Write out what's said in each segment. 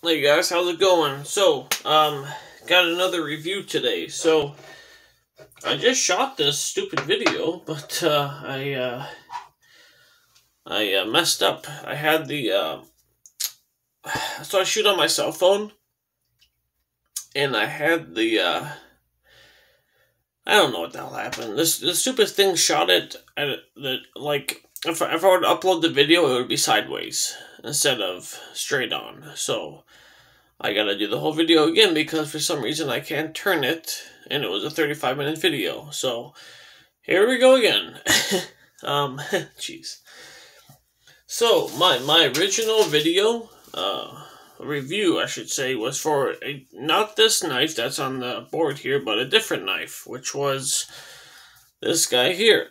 Hey guys, how's it going? Got another review today. I just shot this stupid video, but I messed up. I had so I shoot on my cell phone, and I had I don't know what the hell happened. This stupid thing shot it at the like if I were to upload the video, it would be sideways instead of straight on. So I gotta do the whole video again because for some reason I can't turn it, and it was a 35-minute video. So here we go again. Jeez. So my original video, review I should say, was for not this knife that's on the board here, but a different knife, which was this guy here.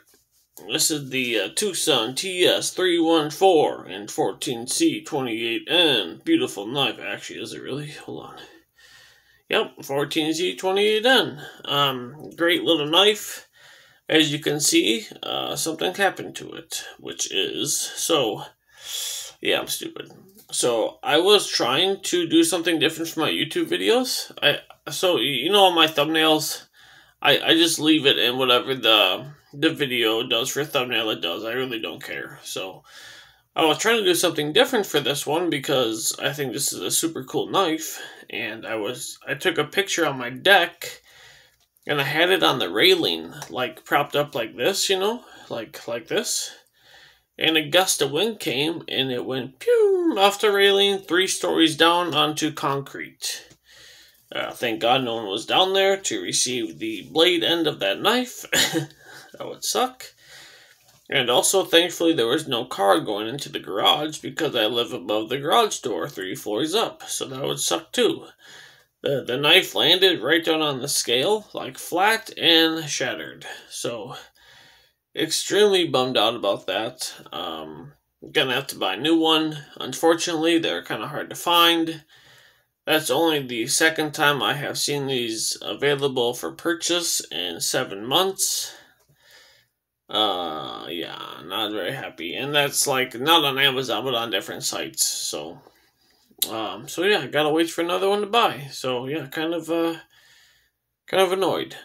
This is the Twosun TS334 and 14C28N. Beautiful knife, actually, is it really? Hold on. Yep, 14C28N. Great little knife. As you can see, something happened to it, which is, yeah, I'm stupid. So, I was trying to do something different for my YouTube videos. On my thumbnails, I just leave it in whatever the video does for thumbnail it does. I really don't care. So I was trying to do something different for this one because I think this is a super cool knife, and I took a picture on my deck and I had it on the railing, like propped up like this, like this. And a gust of wind came and it went pew off the railing 3 stories down onto concrete. Thank God no one was down there to receive the blade end of that knife. That would suck. And also, thankfully, there was no car going into the garage because I live above the garage door 3 floors up, so that would suck too. The knife landed right down on the scale, like flat and shattered. So, extremely bummed out about that. Gonna have to buy a new one. Unfortunately, they're kind of hard to find. That's only the second time I have seen these available for purchase in 7 months. Yeah, not very happy. And that's like not on Amazon, but on different sites. So yeah, gotta wait for another one to buy. So yeah, kind of annoyed.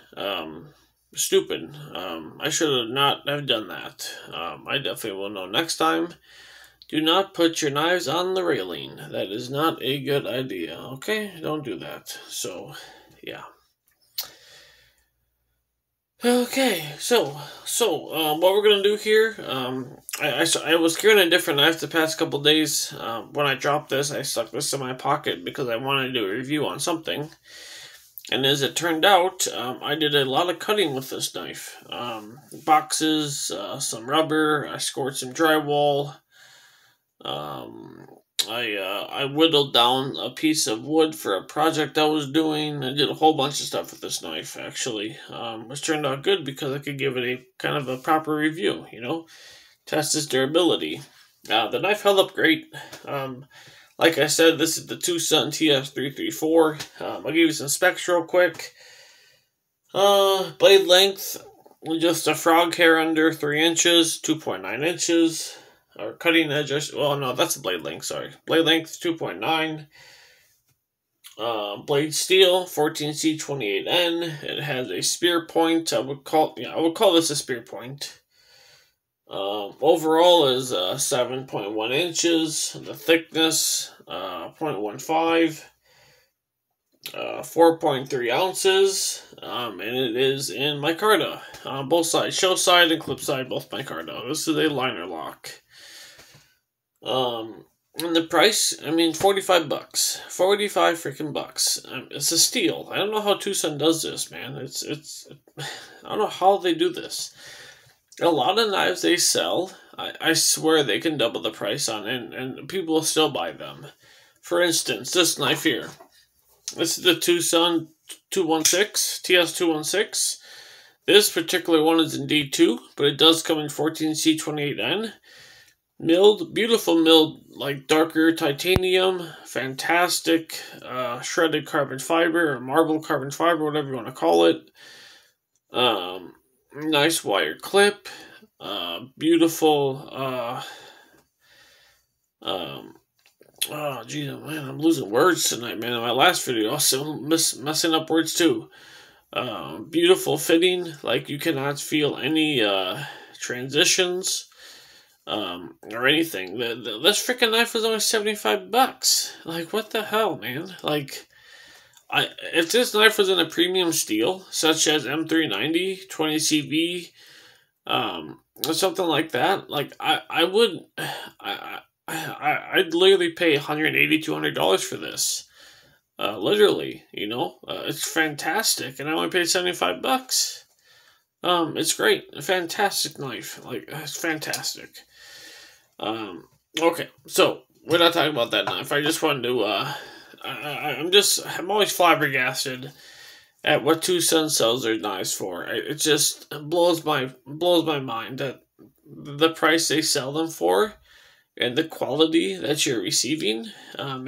Stupid. I should not have done that. I definitely will know next time. Do not put your knives on the railing. That is not a good idea, okay? Don't do that. So, yeah. Okay, what we're gonna do here, I was carrying a different knife the past couple days. When I dropped this, I stuck this in my pocket because I wanted to do a review on something. And as it turned out, I did a lot of cutting with this knife. Boxes, some rubber, I scored some drywall. I whittled down a piece of wood for a project I was doing. I did a whole bunch of stuff with this knife, actually, which turned out good because I could give it a kind of a proper review, test its durability. The knife held up great. Like I said, this is the Twosun TS334. I'll give you some specs real quick. Blade length, just a frog hair under 3 inches, 2.9 inches. Or cutting edge, well, no, that's the blade length, sorry. Blade length, 2.9. Blade steel, 14C28N. It has a spear point. I would call this a spear point. Overall is 7.1 inches. The thickness, 0.15. 4.3 ounces, and it is in micarta. Both sides, show side and clip side, both micarta. This is a liner lock. And the price, I mean, $45. 45 freaking bucks. It's a steal. I don't know how Twosun does this, man. I don't know how they do this. A lot of knives they sell, I swear they can double the price on, and people will still buy them. For instance, this knife here. This is the Twosun 216, TS216. This particular one is in D2, but it does come in 14C28N. Milled, beautiful milled, like darker titanium, fantastic shredded carbon fiber, or marble carbon fiber, whatever you want to call it. Nice wire clip, beautiful Oh, geez, man, I'm losing words tonight, man. In my last video, I was still messing up words too. Beautiful fitting, like you cannot feel any transitions or anything. This freaking knife was only $75. Like, what the hell, man? Like, if this knife was in a premium steel, such as M390, 20CV, or something like that, like I'd literally pay $180, $200 for this. Literally, you know, it's fantastic, and I only paid $75. It's great, a fantastic knife, like it's fantastic. Okay, so we're not talking about that knife. I just wanted to, I'm always flabbergasted at what Twosun sells their knives for. It just blows my mind that the price they sell them for and the quality that you're receiving. I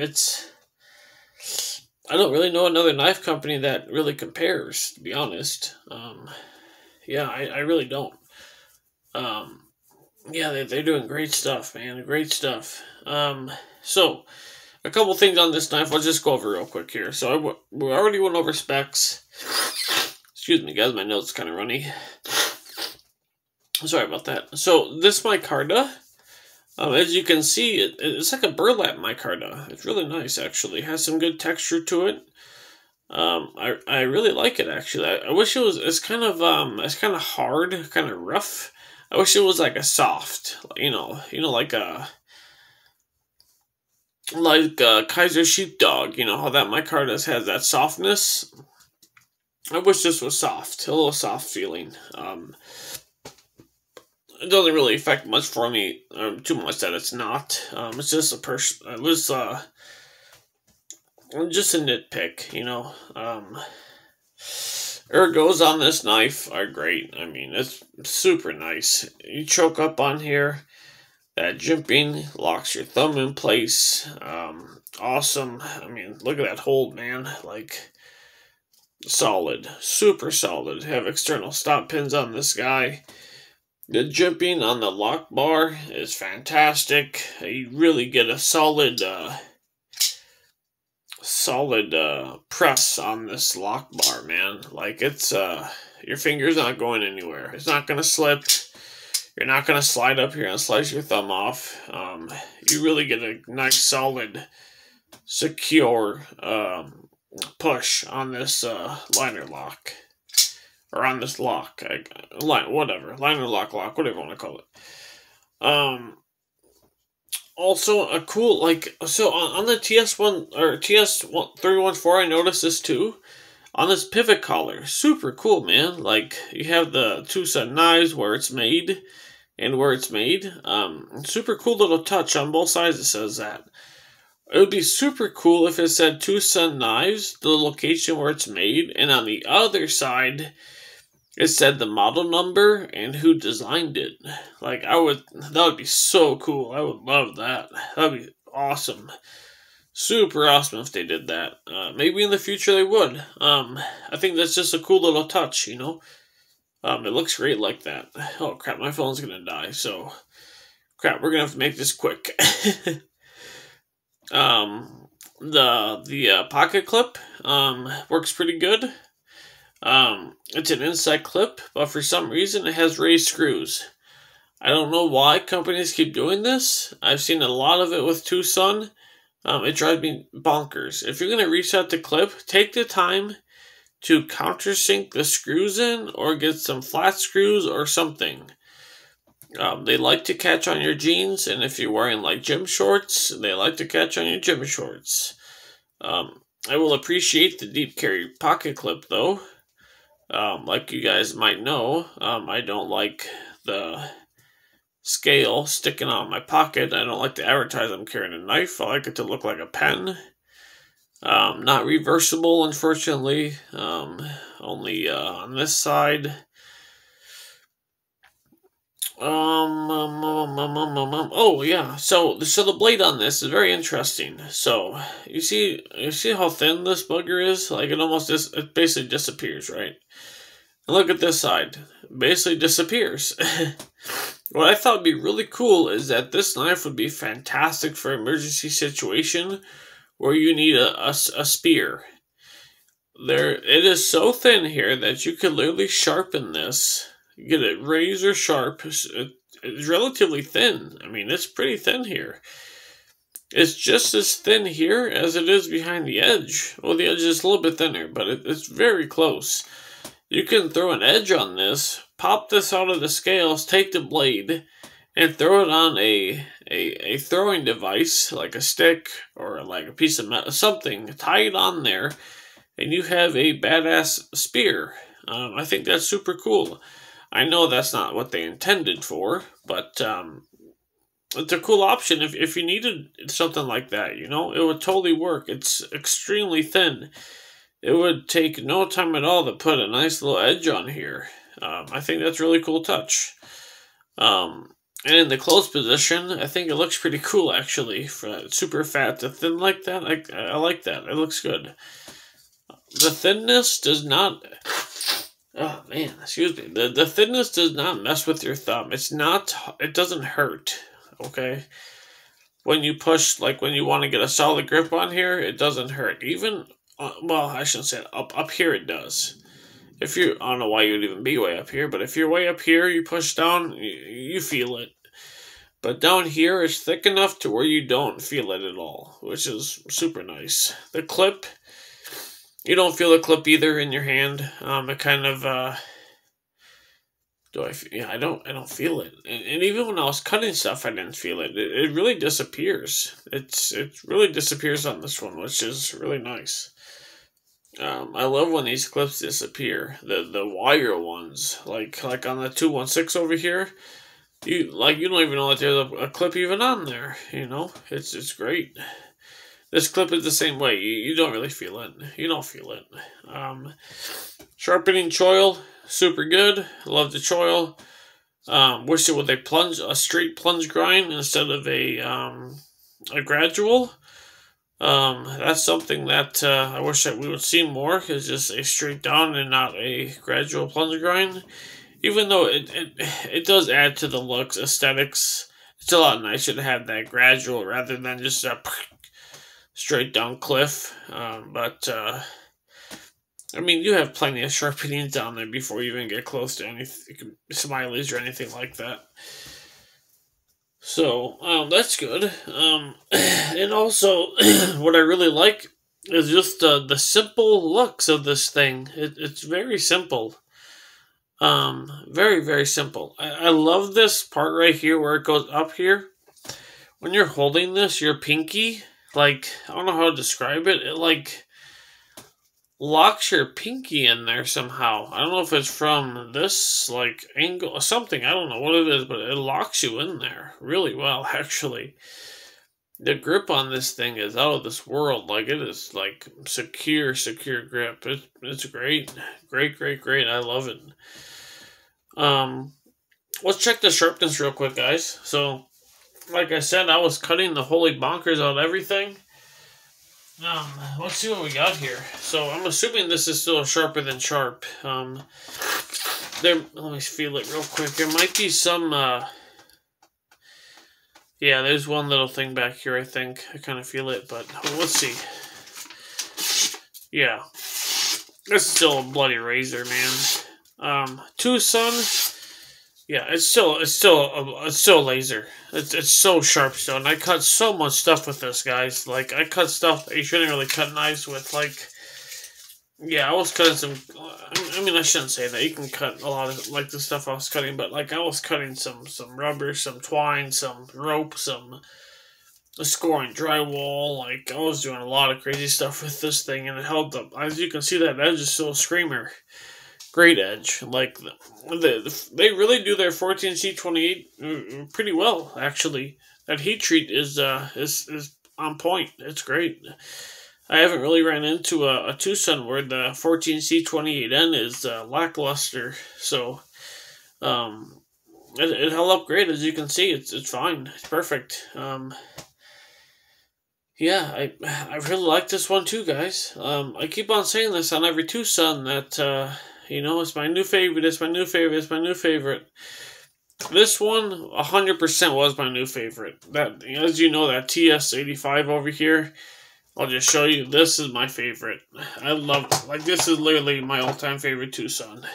don't really know another knife company that really compares, to be honest. Yeah, I really don't. Yeah, they're doing great stuff, man. Great stuff. So, a couple things on this knife. I'll just go over real quick here. So, we already went over specs. Excuse me, guys. My notes kind of runny. Sorry about that. So, this micarta, as you can see, it's like a burlap micarta. It's really nice, actually. It has some good texture to it. I really like it, actually. I wish it was. It's kind of hard, kind of rough. I wish it was like a soft, you know, like a Kaiser Sheepdog. You know how that micarta has that softness. I wish this was soft, a little soft feeling. It doesn't really affect much for me, too much that it's not. It's just it was just a nitpick, you know. Ergos on this knife are great. I mean, it's super nice. You choke up on here, that jimping locks your thumb in place. Awesome. I mean, look at that hold, man. Like, solid, super solid. Have external stop pins on this guy. The jimping on the lock bar is fantastic. You really get a solid press on this lock bar, man. Like, it's your finger's not going anywhere. It's not gonna slip. You're not gonna slide up here and slice your thumb off. You really get a nice, solid, secure push on this liner lock. Or on this lock, whatever, liner lock, whatever you want to call it. Also a cool, like, so on the TS1 or TS314, I noticed this too. On this pivot collar, super cool, man. Like, you have the Twosun knives where it's made and where it's made. Super cool little touch on both sides. It says that. It would be super cool if it said Twosun knives, the location where it's made, and on the other side, it said the model number and who designed it. Like, that would be so cool. I would love that. That would be awesome. Super awesome if they did that. Maybe in the future they would. I think that's just a cool little touch, you know? It looks great like that. Oh, crap, my phone's gonna die, so... Crap, we're gonna have to make this quick. The pocket clip, works pretty good. It's an inside clip, but for some reason it has raised screws. I don't know why companies keep doing this. I've seen a lot of it with Twosun. It drives me bonkers. If you're going to reset the clip, take the time to countersink the screws in or get some flat screws or something. They like to catch on your jeans, and if you're wearing like gym shorts, they like to catch on your gym shorts. I will appreciate the deep carry pocket clip though. Like you guys might know, I don't like the scale sticking out of my pocket. I don't like to advertise I'm carrying a knife. I like it to look like a pen. Not reversible, unfortunately. Only on this side. Oh yeah. So the blade on this is very interesting. So you see how thin this bugger is? Like, it basically disappears, right? And look at this side. It basically disappears. What I thought would be really cool is that this knife would be fantastic for emergency situation where you need a spear. It is so thin here that you could literally sharpen this, get it razor sharp. It's relatively thin. I mean, it's pretty thin here. It's just as thin here as it is behind the edge. Well, the edge is a little bit thinner, but it's very close. You can throw an edge on this, pop this out of the scales, take the blade, and throw it on a throwing device, like a stick or like a piece of metal, something, tie it on there, and you have a badass spear. I think that's super cool. I know that's not what they intended for, but it's a cool option if you needed something like that, you know? It would totally work. It's extremely thin. It would take no time at all to put a nice little edge on here. I think that's a really cool touch. And in the close position, I think it looks pretty cool, actually. For super fat to thin like that, I like that. It looks good. The thinness does not... Oh, man, excuse me. The thinness does not mess with your thumb. It doesn't hurt, okay? When you push, like when you want to get a solid grip on here, it doesn't hurt. Even, well, I shouldn't say it. Up here it does. I don't know why you'd even be way up here, but if you're way up here, you push down, you feel it. But down here, it's thick enough to where you don't feel it at all, which is super nice. The clip... You don't feel the clip either in your hand. It kind of, I don't feel it. And even when I was cutting stuff, I didn't feel it. It really disappears. It really disappears on this one, which is really nice. I love when these clips disappear. The wire ones, like on the 216 over here, you don't even know that there's a clip even on there. You know, it's great. This clip is the same way. You don't really feel it. You don't feel it. Sharpening choil, super good. Love the choil. Wish it would a straight plunge grind instead of a gradual. That's something that I wish that we would see more. Is just a straight down and not a gradual plunge grind. Even though it does add to the looks, aesthetics. It's a lot nicer to have that gradual rather than just a straight down cliff, but I mean, you have plenty of sharpenings down there before you even get close to anything, smileys or anything like that. So, that's good. And also, what I really like is just the simple looks of this thing. It's very simple. Very, very simple. I love this part right here where it goes up here. When you're holding this, your pinky... Like, I don't know how to describe it. It, like, locks your pinky in there somehow. I don't know if it's from this, like, angle or something. I don't know what it is, but it locks you in there really well, actually. The grip on this thing is out of this world. Like, it is, like, secure grip. It's great. Great. I love it. Let's check the sharpness real quick, guys. So... Like I said, I was cutting the holy bonkers out of everything. Let's see what we got here. So, I'm assuming this is still sharper than sharp. Let me feel it real quick. There might be some, yeah, there's one little thing back here, I think. I kind of feel it, but let's see. Yeah. It's still a bloody razor, man. Twosun. Yeah, it's still laser. It's so sharp still, and I cut so much stuff with this, guys. Like, I cut stuff that you shouldn't really cut knives with. Like, yeah, I was cutting some... I mean, I shouldn't say that. You can cut a lot of, like, the stuff I was cutting, but, like, I was cutting some rubber, some twine, some rope, some scoring drywall. Like, I was doing a lot of crazy stuff with this thing, and it held up. As you can see, that edge is still a screamer. Great edge. Like, they really do their 14C28 pretty well, actually. That heat treat is on point. It's great. I haven't really ran into a Twosun where the 14C28N is lackluster. So, it held up great. As you can see, it's fine. It's perfect. Yeah, I really like this one too, guys. I keep on saying this on every Twosun that, you know, it's my new favorite, it's my new favorite. This one, 100% was my new favorite. That, as you know, that TS334 over here, I'll just show you. This is my favorite. I love, like, this is literally my all-time favorite Twosun.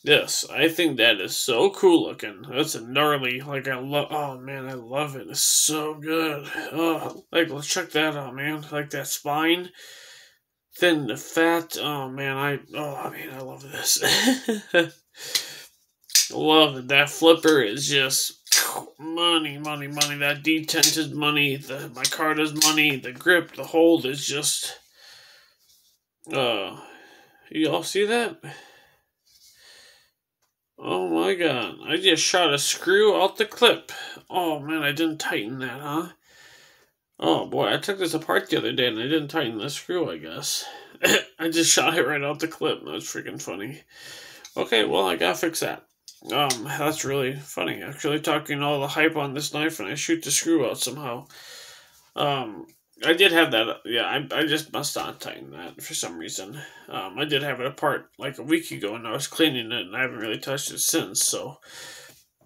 This, I think that is so cool looking. That's a gnarly, like, I love, oh man, I love it. It's so good. Oh, like, let's check that out, man. Like, that spine, thin to fat. Oh man, I love this. Love it. That flipper is just money, money, money. That detent is money. The micarta's money. The grip, the hold is just. You all see that? Oh my god! I just shot a screw out the clip. Oh man, I didn't tighten that, huh? Oh boy, I took this apart the other day and I didn't tighten the screw. I guess I just shot it right out the clip. That's freaking funny. Okay, well I gotta fix that. That's really funny, actually, talking all the hype on this knife and I shoot the screw out somehow. I did have that, yeah, I just must not tighten that for some reason. I did have it apart like a week ago and I was cleaning it and I haven't really touched it since, so.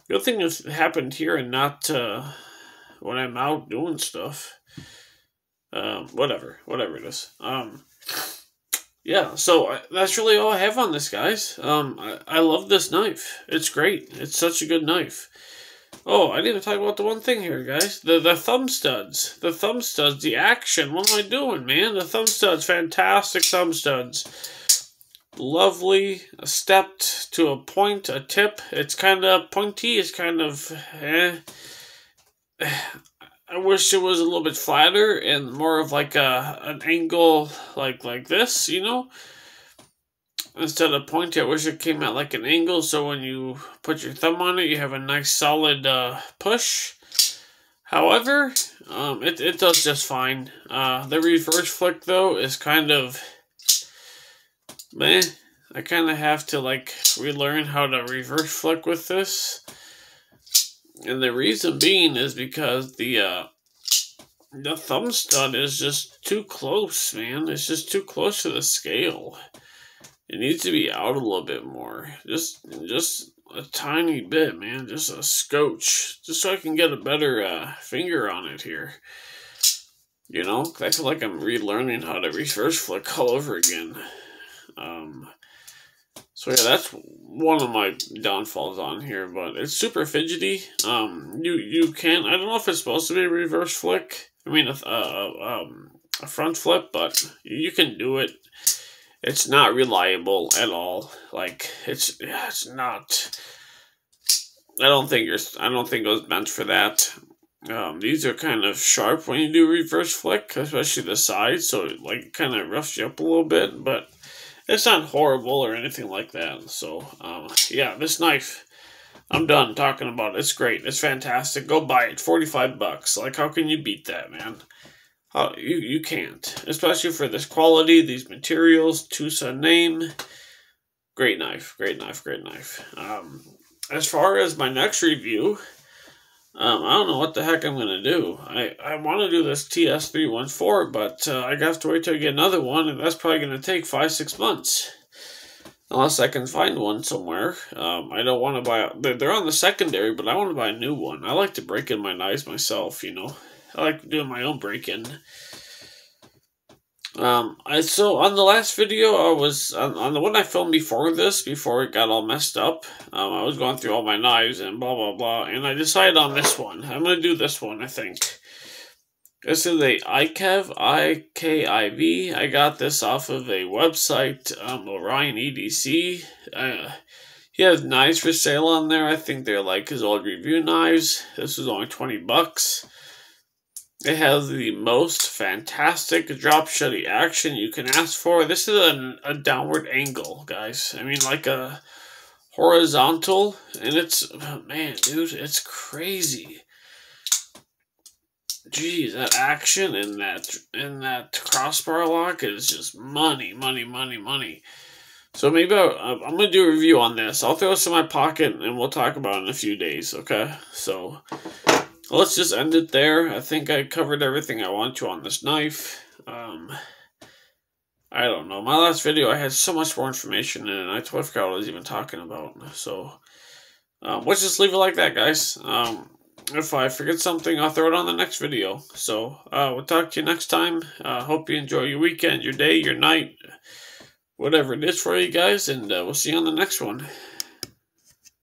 Good thing it happened here and not, when I'm out doing stuff. Whatever it is. Yeah, so that's really all I have on this, guys. I love this knife. It's great. It's such a good knife. Oh, I didn't even talk about the one thing here, guys. The thumb studs. The thumb studs, the action. What am I doing, man? The thumb studs, fantastic thumb studs. Lovely, stepped to a point, a tip. It's kind of pointy. It's kind of, I wish it was a little bit flatter and more of like an angle like this, you know? Instead of pointy, I wish it came at like an angle so when you put your thumb on it, you have a nice solid push. However, it does just fine. The reverse flick, though, is kind of, meh. I kind of have to like relearn how to reverse flick with this. And the reason being is because the thumb stud is just too close, man. It's just too close to the scale. It needs to be out a little bit more. Just a tiny bit, man. Just a scotch. Just so I can get a better finger on it here. You know? I feel like I'm relearning how to reverse flick all over again. So yeah, that's one of my downfalls on here, but it's super fidgety. You can, I don't know if it's supposed to be a reverse flick. I mean, a front flip, but you can do it. It's not reliable at all. Like, it's not. I don't think it was meant for that. These are kind of sharp when you do reverse flick, especially the sides, so it like kind of roughs you up a little bit, but it's not horrible or anything like that. So, yeah, this knife, I'm done talking about it. It's great. It's fantastic. Go buy it. $45. Like, how can you beat that, man? You can't. Especially for this quality, these materials, Twosun name. Great knife. Great knife. Great knife. As far as my next review, I don't know what the heck I'm going to do. I want to do this TS314, but I have to wait till I get another one, and that's probably going to take 5-6 months. Unless I can find one somewhere. I don't want to buy... They're on the secondary, but I want to buy a new one. I like to break in my knives myself, you know. I like doing my own break-in. So on the last video, I was on the one I filmed before this, before it got all messed up. I was going through all my knives and blah blah blah, and I decided on this one. I'm gonna do this one, I think. This is a IKIV, IKIV. I got this off of a website, Orion EDC. He has knives for sale on there. I think they're like his old review knives. This was only $20. It has the most fantastic drop shutty action you can ask for. This is a downward angle, guys. I mean, like a horizontal, and it's, man, dude, it's crazy. Geez, that action and that crossbar lock is just money, money, money, money. So maybe I'm gonna do a review on this. I'll throw this in my pocket, and we'll talk about it in a few days. Okay, so. Let's just end it there. I think I covered everything I want to on this knife. I don't know. My last video, I had so much more information in it, and I totally forgot what I was even talking about. So, Let's just leave it like that, guys. If I forget something, I'll throw it on the next video. So, we'll talk to you next time. Hope you enjoy your weekend, your day, your night, whatever it is for you guys, and we'll see you on the next one.